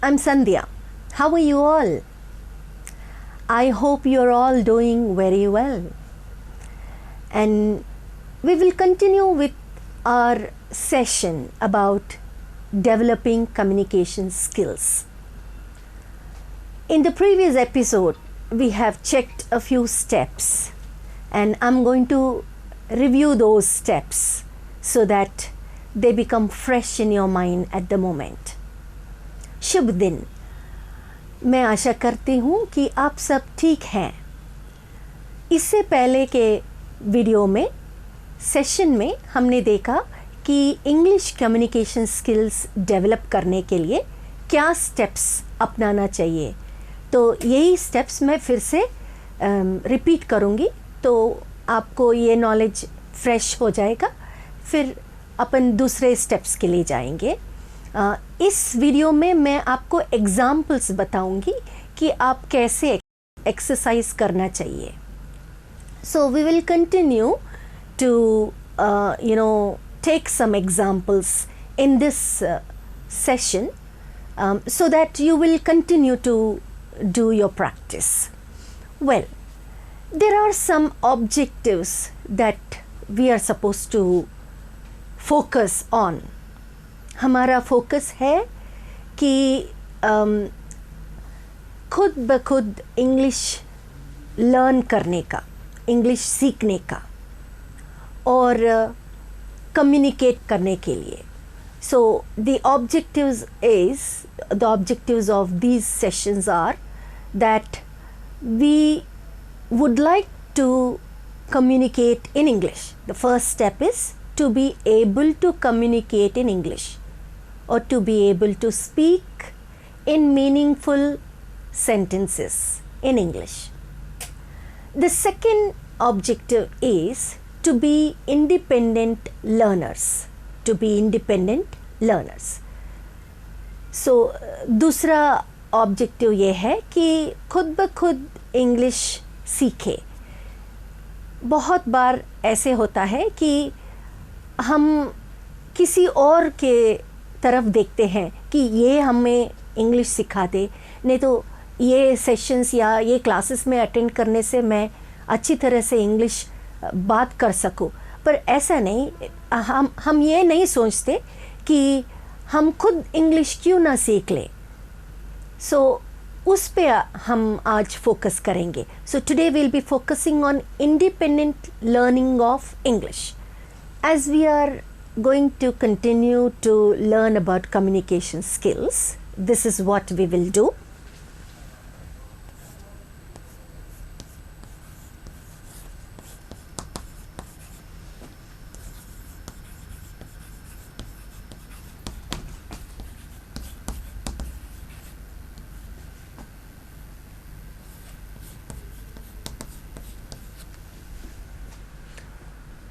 I'm Sandhya. How are you all? I hope you're all doing very well. And we will continue with our session about developing communication skills. In the previous episode, we have checked a few steps, and I'm going to review those steps so that they become fresh in your mind at the moment. शुभ दिन. मैं आशा करती हूँ कि आप सब ठीक हैं. इससे पहले के वीडियो में, सेशन में हमने देखा कि इंग्लिश कम्युनिकेशन स्किल्स डेवलप करने के लिए क्या स्टेप्स अपनाना चाहिए. तो यही स्टेप्स मैं फिर से रिपीट करूँगी, तो आपको ये नॉलेज फ्रेश हो जाएगा. फिर अपन दूसरे स्टेप्स के लिए जाएंगे. इस वीडियो में मैं आपको एग्जाम्पल्स बताऊंगी कि आप कैसे एक्सरसाइज करना चाहिए. So we will continue to take some examples in this session so that you will continue to do your practice. Well, there are some objectives that we are supposed to focus on. हमारा focus है कि खुद ब खुद English learn करने का, English सीखने का और कम्युनिकेट करने के लिए. So the objectives of these sessions are that we would like to communicate in English. The first step is to be able to communicate in English, or to be able to speak in meaningful sentences in English. The second objective is to be independent learners. To be independent learners. So दूसरा objective ये है कि खुद ब खुद English सीखे. बहुत बार ऐसे होता है कि हम किसी और के तरफ देखते हैं कि ये हमें इंग्लिश सिखा दे, नहीं तो ये सेशंस या ये क्लासेस में अटेंड करने से मैं अच्छी तरह से इंग्लिश बात कर सकूं. पर ऐसा नहीं. हम ये नहीं सोचते कि हम खुद इंग्लिश क्यों ना सीख लें. सो उस पे हम आज फोकस करेंगे. So today we will be focusing on independent learning of English. As we are going to continue to learn about communication skills, this is what we will do.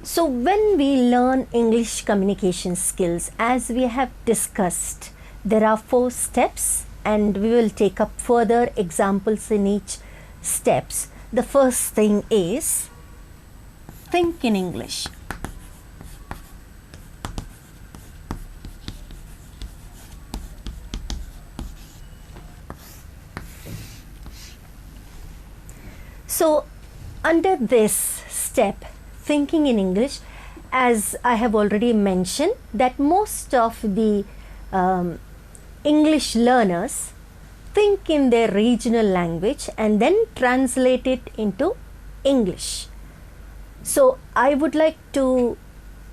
So when we learn English communication skills, as we have discussed, there are 4 steps, and we will take up further examples in each steps. The first thing is think in English. So under this step, thinking in English, as I have already mentioned, that most of the English learners think in their regional language and then translate it into English. So I would like to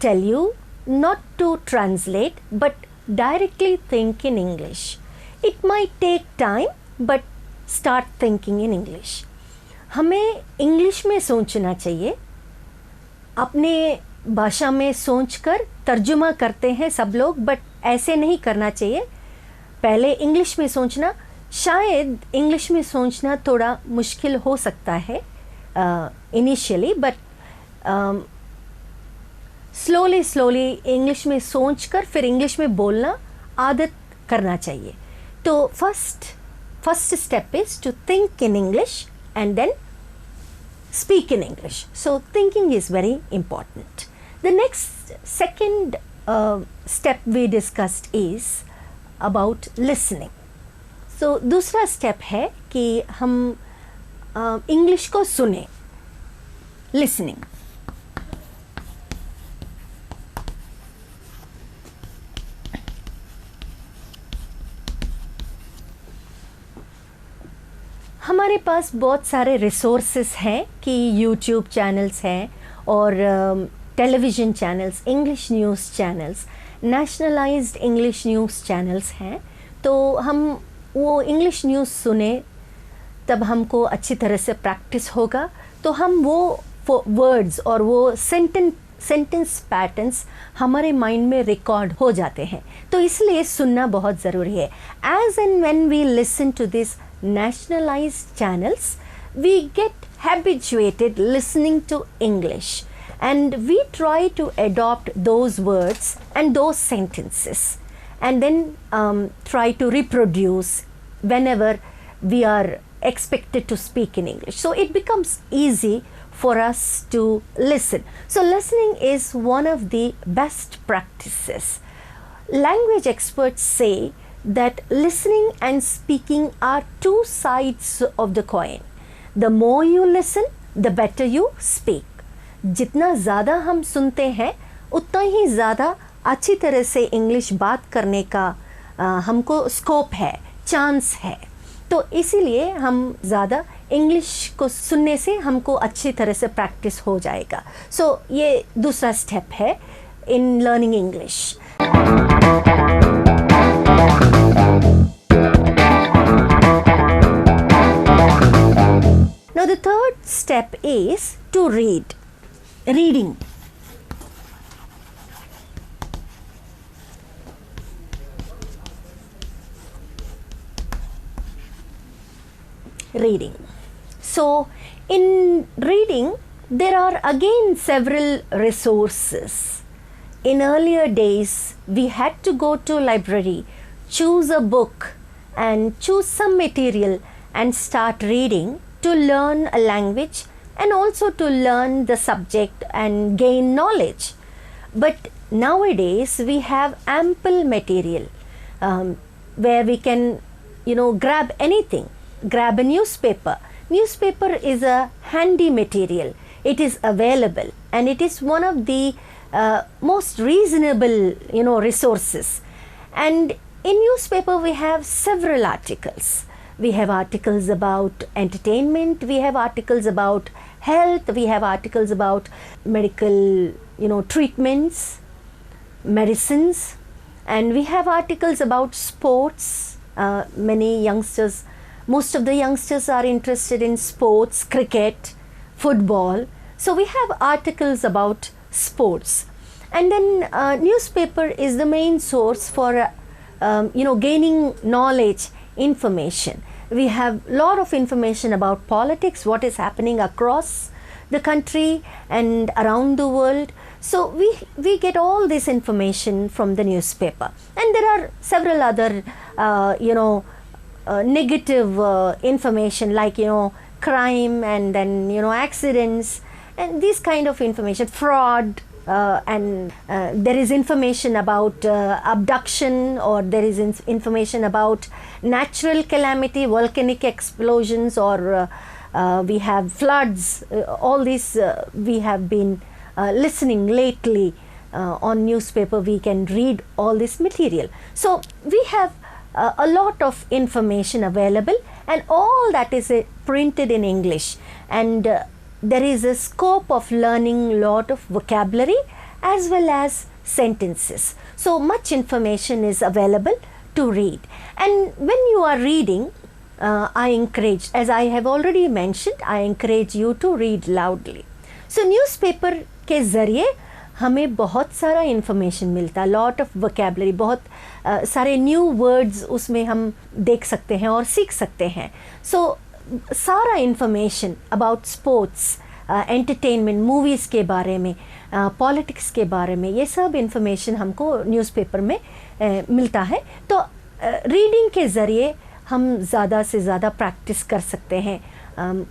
tell you not to translate, but directly think in English. It might take time, but start thinking in English. हमें English में सोचना चाहिए. अपने भाषा में सोचकर तर्जुमा करते हैं सब लोग, बट ऐसे नहीं करना चाहिए. पहले इंग्लिश में सोचना. शायद इंग्लिश में सोचना थोड़ा मुश्किल हो सकता है इनिशियली, बट स्लोली इंग्लिश में सोचकर फिर इंग्लिश में बोलना आदत करना चाहिए. तो first step is to think in English and then speak in English. So thinking is very important. The second step we discussed is about listening. सो दूसरा स्टेप है कि हम इंग्लिश को सुने, लिसनिंग। हमारे पास बहुत सारे रिसोर्सेस हैं कि यूट्यूब चैनल्स हैं और television channels, English news channels, nationalised English news channels हैं। तो हम वो इंग्लिश न्यूज़ सुने तब हमको अच्छी तरह से प्रैक्टिस होगा, तो हम वो वर्ड्स और वो सेंटेंस पैटर्न्स हमारे माइंड में रिकॉर्ड हो जाते हैं। तो इसलिए सुनना बहुत ज़रूरी है। As and when we listen to this nationalized channels, we get habituated listening to English, and we try to adopt those words and those sentences, and then try to reproduce whenever we are expected to speak in English. So it becomes easy for us to listen. So listening is one of the best practices. Language experts say that listening and speaking are two sides of the coin. The more you listen, the better you speak. जितना ज़्यादा हम सुनते हैं उतना ही ज़्यादा अच्छी तरह से इंग्लिश बात करने का हमको स्कोप है, चांस है। तो इसीलिए हम ज़्यादा इंग्लिश को सुनने से हमको अच्छी तरह से प्रैक्टिस हो जाएगा। सो ये दूसरा स्टेप है in learning English. Now the third step is to read. Reading. Reading. So in reading there are again several resources. In earlier days we had to go to library, choose a book and choose some material and start reading to learn a language and also to learn the subject and gain knowledge. But nowadays we have ample material where we can, grab anything. Grab a newspaper. Newspaper is a handy material. It is available and it is one of the most reasonable, resources. And in newspaper we have several articles. We have articles about entertainment, we have articles about health, we have articles about medical, treatments, medicines, and we have articles about sports. Most of the youngsters are interested in sports, cricket, football. So we have articles about sports. And then newspaper is the main source for, gaining knowledge, information. We have a lot of information about politics, what is happening across the country and around the world. So we get all this information from the newspaper. And there are several other, negative information like, crime and then, accidents and this kind of information, fraud. And there is information about abduction, or there is information about natural calamity, volcanic explosions, or we have floods. All these we have been listening lately on newspaper. We can read all this material. So we have a lot of information available, and all that is printed in English, and there is a scope of learning lot of vocabulary as well as sentences. So much information is available to read. And when you are reading, I encourage, as I have already mentioned, I encourage you to read loudly. So newspaper के ज़रिए हमें बहुत सारा information मिलता, lot of vocabulary, बहुत सारे new words उसमें हम देख सकते हैं और सीख सकते हैं. So सारा information about sports, entertainment, movies के बारे में, politics के बारे में, ये सब information हमको newspaper में मिलता है. तो reading के ज़रिए हम ज़्यादा से ज़्यादा practice कर सकते हैं,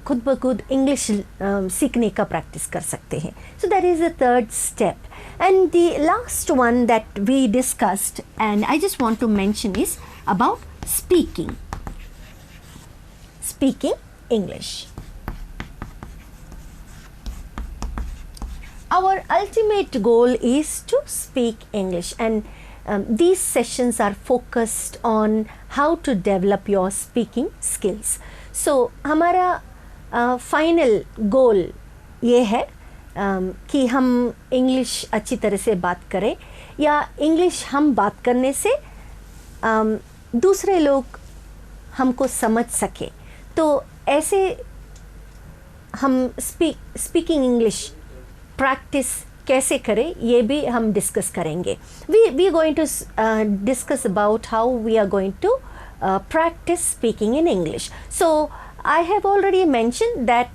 खुद ब खुद इंग्लिश सीखने का प्रैक्टिस कर सकते हैं. So that is the third step. And the last one that we discussed and I just want to mention is about speaking. speaking English. Our ultimate goal is to speak English, and these sessions are focused on how to develop your speaking skills. So हमारा final goal ये है कि हम English अच्छी तरह से बात करें, या इंग्लिश हम बात करने से दूसरे लोग हमको समझ सके. तो ऐसे हम स्पीकिंग इंग्लिश प्रैक्टिस कैसे करें ये भी हम डिस्कस करेंगे. We are going to discuss about how we are going to practice speaking in English. So I have already mentioned that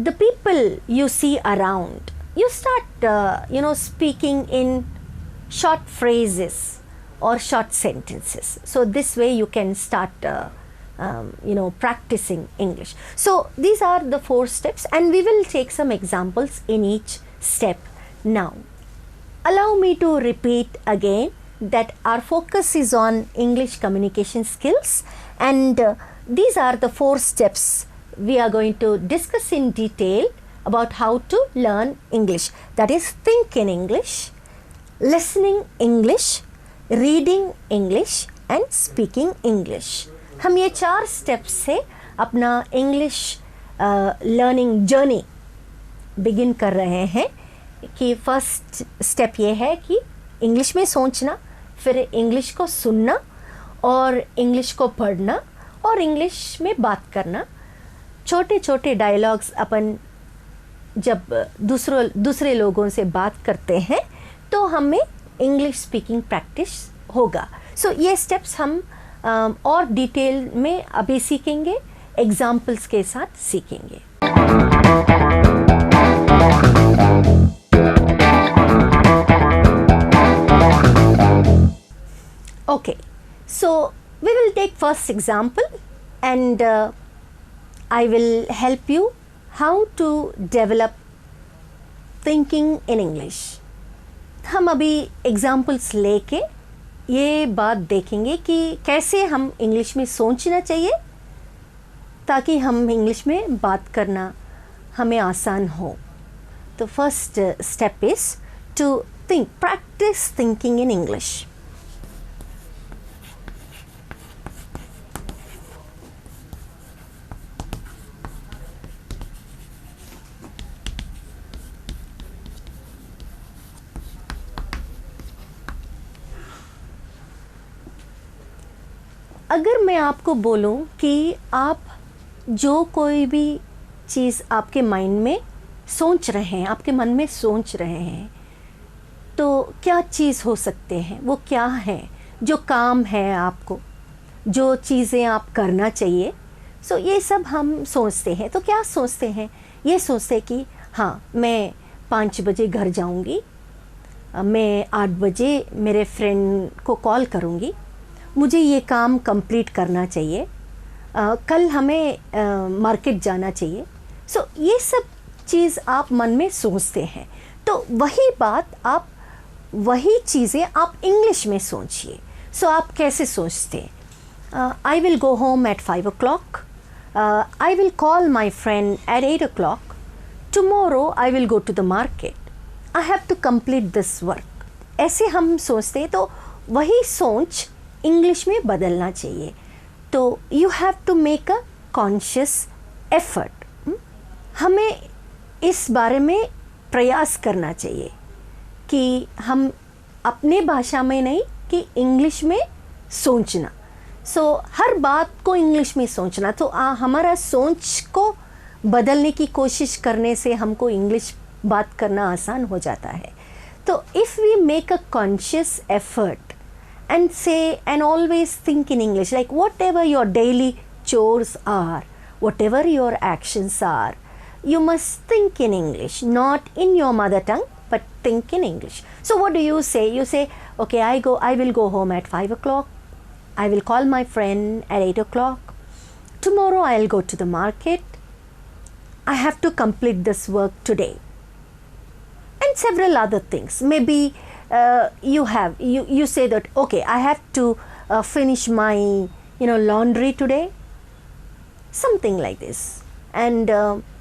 the people you see around, you start speaking in short phrases or short sentences. So this way you can start practicing English. So these are the 4 steps, and we will take some examples in each step. Now allow me to repeat again that our focus is on English communication skills, and these are the 4 steps we are going to discuss in detail about how to learn English. That is, think in English, listening English, reading English and speaking English. हम ये 4 steps से अपना English learning journey begin कर रहे हैं. कि first step ये है कि इंग्लिश में सोचना, फिर इंग्लिश को सुनना और इंग्लिश को पढ़ना और इंग्लिश में बात करना. छोटे छोटे डायलॉग्स अपन जब दूसरे लोगों से बात करते हैं तो हमें इंग्लिश स्पीकिंग प्रैक्टिस होगा. सो ये स्टेप्स हम और डिटेल में अभी सीखेंगे, एग्जाम्पल्स के साथ सीखेंगे. Okay, so we will take first example, and I will help you how to develop thinking in English. हम अभी examples लेके ये बात देखेंगे कि कैसे हम इंग्लिश में सोचना चाहिए ताकि हम इंग्लिश में बात करना हमें आसान हो. तो first step is to think, practice thinking in English. अगर मैं आपको बोलूं कि आप जो कोई भी चीज़ आपके माइंड में सोच रहे हैं, आपके मन में सोच रहे हैं, तो क्या चीज़ हो सकते हैं, वो क्या है, जो काम है आपको, जो चीज़ें आप करना चाहिए. सो ये सब हम सोचते हैं. तो क्या सोचते हैं? ये सोचते हैं कि हाँ, मैं 5 बजे घर जाऊंगी, मैं 8 बजे मेरे फ्रेंड को कॉल करूंगी, मुझे ये काम कंप्लीट करना चाहिए, कल हमें मार्केट जाना चाहिए. सो ये सब चीज़ आप मन में सोचते हैं. तो वही बात आप, वही चीज़ें आप इंग्लिश में सोचिए. सो आप कैसे सोचते हैं? I will go home at 5 o'clock, I will call my friend at 8 o'clock, tomorrow I will go to the market, I have to complete this work. ऐसे हम सोचते हैं. तो वही सोच इंग्लिश में बदलना चाहिए. तो you have to make a conscious effort. हमें इस बारे में प्रयास करना चाहिए कि हम अपने भाषा में नहीं, कि इंग्लिश में सोचना. सो हर बात को इंग्लिश में सोचना. तो हमारा सोच को बदलने की कोशिश करने से हमको इंग्लिश बात करना आसान हो जाता है. तो if we make a conscious effort and say and always think in English, like whatever your daily chores are, whatever your actions are, you must think in English, not in your mother tongue, but think in English. So what do you say? You say, okay, I will go home at 5 o'clock, I will call my friend at 8 o'clock, tomorrow I'll go to the market, I have to complete this work today, and several other things. Maybe you say that, okay, I have to finish my laundry today, something like this. And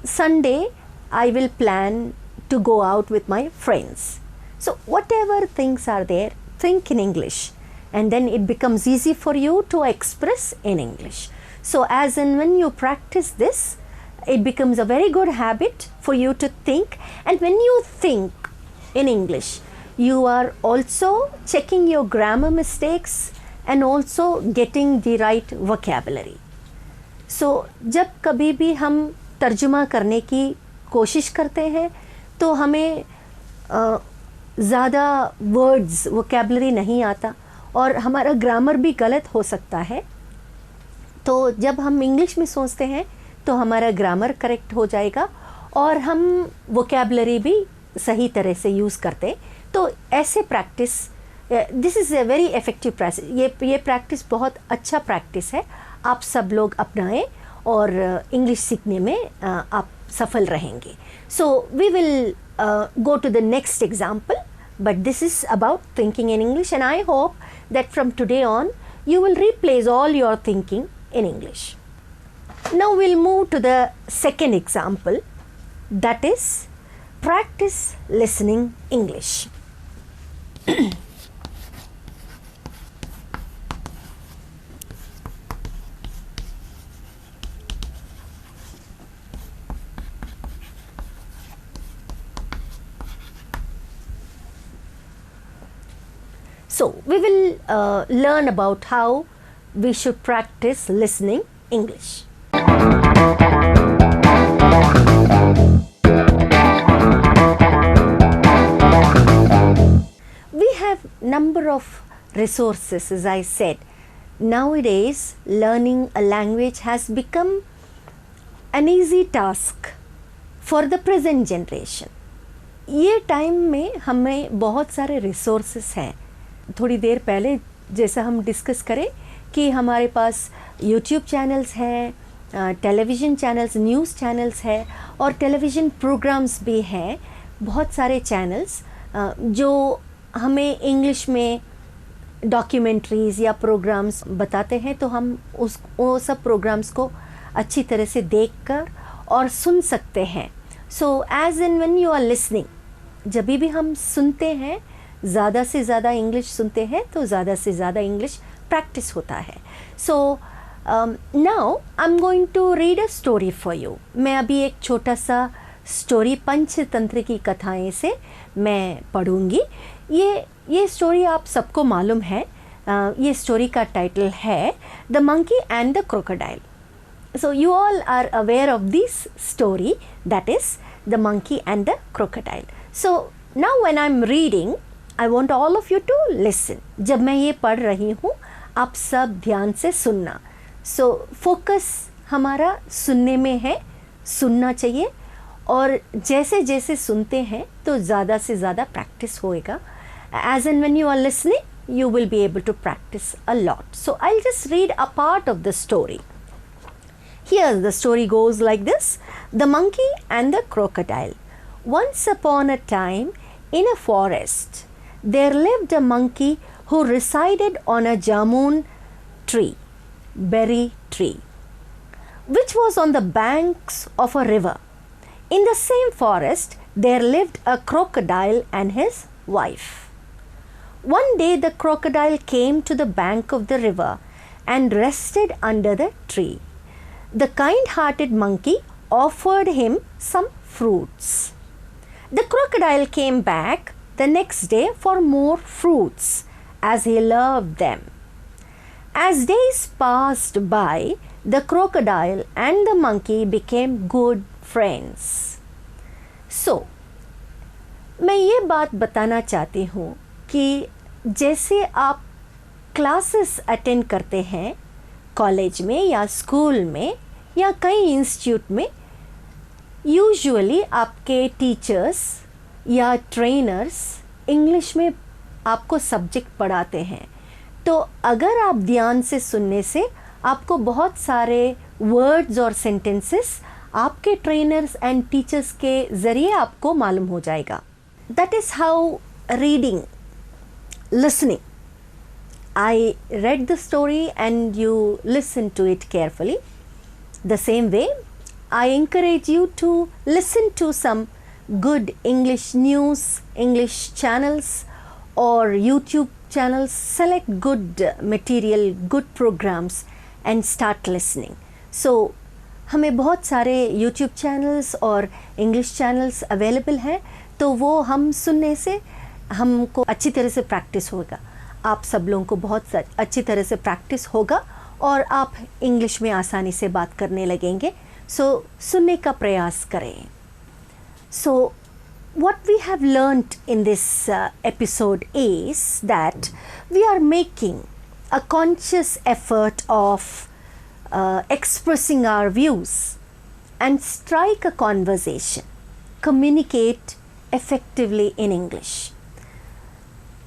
Sunday I will plan to go out with my friends. So whatever things are there, think in English, and then it becomes easy for you to express in English. So as and when you practice this, it becomes a very good habit for you to think. And when you think in English, you are also checking your grammar mistakes and also getting the right vocabulary. So जब कभी भी हम तर्जुमा करने की कोशिश करते हैं तो हमें ज़्यादा वर्ड्स वोकेबलरी नहीं आता और हमारा ग्रामर भी गलत हो सकता है. तो जब हम इंग्लिश में सोचते हैं तो हमारा ग्रामर करेक्ट हो जाएगा और हम वोकेबलरी भी सही तरह से यूज़ करते. तो ऐसे practice, this is a very effective practice. ये प्रैक्टिस बहुत अच्छा प्रैक्टिस है. आप सब लोग अपनाएं और इंग्लिश सीखने में आप सफल रहेंगे. So we will go to the next example, but this is about thinking in English, and I hope that from today on you will replace all your thinking in English. Now we'll move to the second example, that is practice listening English. So we will learn about how we should practice listening English. We have number of resources, as I said. Nowadays, learning a language has become an easy task for the present generation. ये time में हमें बहुत सारे resources हैं. थोड़ी देर पहले जैसा हम डिस्कस करें कि हमारे पास यूट्यूब चैनल्स हैं, टेलीविज़न चैनल्स, न्यूज़ चैनल्स हैं और टेलीविज़न प्रोग्राम्स भी हैं. बहुत सारे चैनल्स जो हमें इंग्लिश में डॉक्यूमेंट्रीज़ या प्रोग्राम्स बताते हैं, तो हम वो सब प्रोग्राम्स को अच्छी तरह से देखकर और सुन सकते हैं. So as and when you are listening, जब भी हम सुनते हैं, ज़्यादा से ज़्यादा इंग्लिश सुनते हैं तो ज़्यादा से ज़्यादा इंग्लिश प्रैक्टिस होता है. So now I am going to read a story for you. मैं अभी एक छोटा सा स्टोरी पंचतंत्र की कथाएं से मैं पढ़ूंगी. ये स्टोरी आप सबको मालूम है. ये स्टोरी का टाइटल है the monkey and the crocodile. So you all are aware of this story, that is the monkey and the crocodile. So now when I am reading, I want all of you to listen. जब मैं ये पढ़ रही हूँ, आप सब ध्यान से सुनना. So focus हमारा सुनने में है, सुनना चाहिए और जैसे जैसे सुनते हैं तो ज़्यादा से ज़्यादा प्रैक्टिस होएगा. As and when you are listening, you will be able to practice a lot. So I'll just read a part of the story. Here the story goes like this. The monkey and the crocodile. Once upon a time, in a forest, there lived a monkey who resided on a jamun tree, berry tree, which was on the banks of a river. In the same forest, there lived a crocodile and his wife. One day, the crocodile came to the bank of the river and rested under the tree. The kind-hearted monkey offered him some fruits. The crocodile came back the next day for more fruits, as he loved them. As days passed by, the crocodile and the monkey became good friends. So, मैं ये बात बताना चाहती हूँ कि जैसे आप classes attend करते हैं कॉलेज में या स्कूल में या कई इंस्टीट्यूट में, यूजुअली आपके टीचर्स या ट्रेनर्स इंग्लिश में आपको सब्जेक्ट पढ़ाते हैं. तो अगर आप ध्यान से सुनने से आपको बहुत सारे वर्ड्स और सेंटेंसेस आपके ट्रेनर्स एंड टीचर्स के ज़रिए आपको मालूम हो जाएगा. That is how reading, listening. I read the story and you listen to it carefully. The same way, I encourage you to listen to some good English news, English channels or YouTube channels. Select good material, good programs and start listening. So हमें बहुत सारे YouTube channels और English channels available हैं, तो वो हम सुनने से हमको अच्छी तरह से प्रैक्टिस होगा. आप सब लोगों को बहुत अच्छी तरह से प्रैक्टिस होगा और आप इंग्लिश में आसानी से बात करने लगेंगे. सो सुनने का प्रयास करें. सो what we have learnt in this episode is that we are making a conscious effort of expressing our views and strike a conversation, communicate effectively in English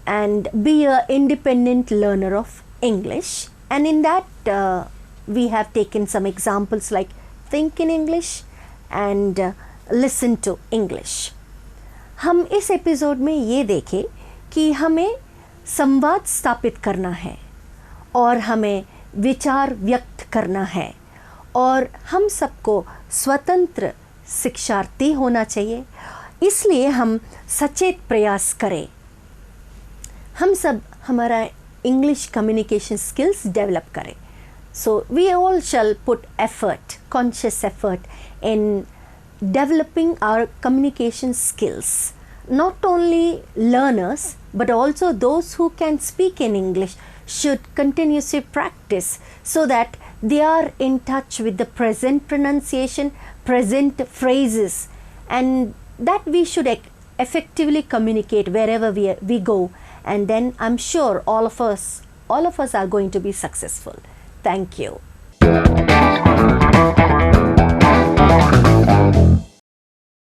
and be an independent learner of English. And in that we have taken some examples like think in English and listen to English. हम इस episode में ये देखें कि हमें संवाद स्थापित करना है और हमें विचार व्यक्त करना है और हम सबको स्वतंत्र शिक्षार्थी होना चाहिए. इसलिए हम सचेत प्रयास करें. हम सब हमारा इंग्लिश कम्युनिकेशन स्किल्स डेवलप करें. So we all shall put effort, conscious effort in developing our communication skills. Not only learners but also those who can speak in English should continuously practice so that they are in touch with the present pronunciation, present phrases, and that we should effectively communicate wherever we go, and then I'm sure all of us are going to be successful. Thank you.